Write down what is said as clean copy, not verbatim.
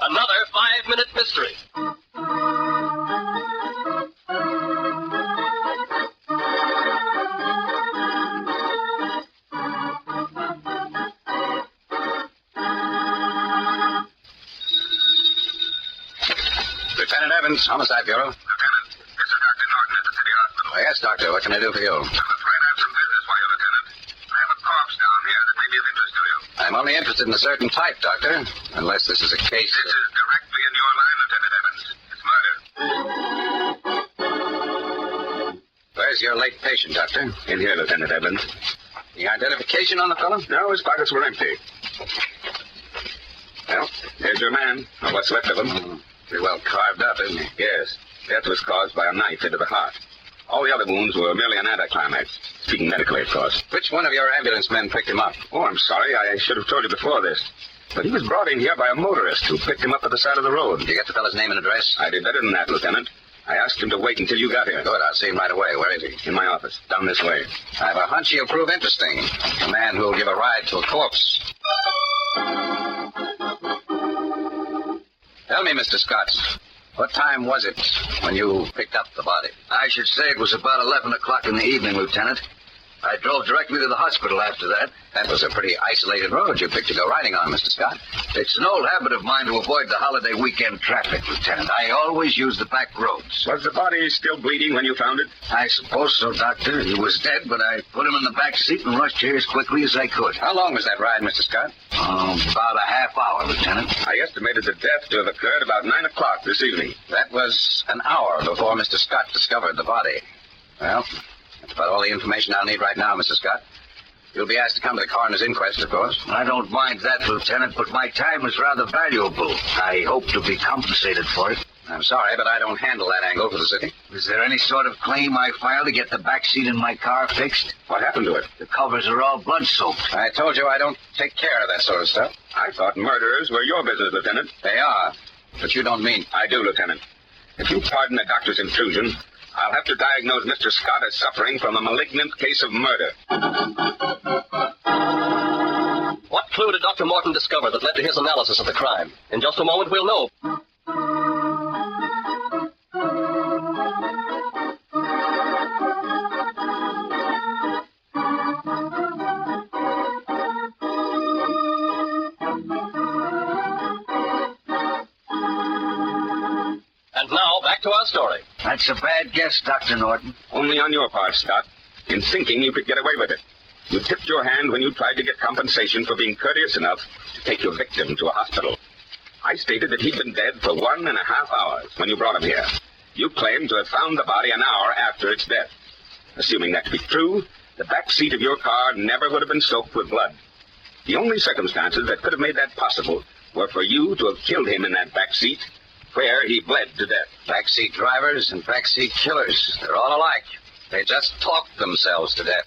Another 5-minute mystery. Lieutenant Evans, Homicide Bureau. Lieutenant, this is Dr. Norton at the city hospital. Oh, yes, Doctor. What can I do for you? I'm afraid I have some business for you, Lieutenant. I have a corpse down here that may be of interest to you. I'm only interested in a certain type, Doctor. Unless this is a case... This is directly in your line, Lieutenant Evans. It's murder. Where's your late patient, Doctor? In here, Lieutenant Evans. The identification on the fellow? No, his pockets were empty. Well, here's your man, or what's left of him. Pretty well carved up, isn't he? Yes. Death was caused by a knife into the heart. All the other wounds were merely an anticlimax. Speaking medically, of course. Which one of your ambulance men picked him up? Oh, I'm sorry. I should have told you before this. But he was brought in here by a motorist who picked him up at the side of the road. Did you get the fellow's name and address? I did better than that, Lieutenant. I asked him to wait until you got here. Good. I'll see him right away. Where is he? In my office. Down this way. I have a hunch he'll prove interesting. A man who'll give a ride to a corpse. Tell me, Mr. Scott, what time was it when you picked up the body? I should say it was about 11 o'clock in the evening, Lieutenant. I drove directly to the hospital after that. That was a pretty isolated road you picked to go riding on, Mr. Scott. It's an old habit of mine to avoid the holiday weekend traffic, Lieutenant. I always use the back roads. Was the body still bleeding when you found it? I suppose so, Doctor. He was dead, but I put him in the back seat and rushed here as quickly as I could. How long was that ride, Mr. Scott? About a half hour, Lieutenant. I estimated the death to have occurred about 9 o'clock this evening. That was an hour before Mr. Scott discovered the body. Well, that's about all the information I'll need right now, Mr. Scott. You'll be asked to come to the coroner's inquest, of course. I don't mind that, Lieutenant, but my time is rather valuable. I hope to be compensated for it. I'm sorry, but I don't handle that angle for the city. Is there any sort of claim I filed to get the back seat in my car fixed? What happened to it? The covers are all blood-soaked. I told you I don't take care of that sort of stuff. I thought murderers were your business, Lieutenant. They are, but you don't mean... I do, Lieutenant. If you pardon the doctor's intrusion, I'll have to diagnose Mr. Scott as suffering from a malignant case of murder. What clue did Dr. Morton discover that led to his analysis of the crime? In just a moment, we'll know. And now, back to our story. That's a bad guess, Dr. Norton. Only on your part, Scott. In thinking you could get away with it. You tipped your hand when you tried to get compensation for being courteous enough to take your victim to a hospital. I stated that he'd been dead for 1.5 hours when you brought him here. You claimed to have found the body an hour after its death. Assuming that to be true, the back seat of your car never would have been soaked with blood. The only circumstances that could have made that possible were for you to have killed him in that back seat, where he bled to death. Backseat drivers and backseat killers, they're all alike. They just talk themselves to death.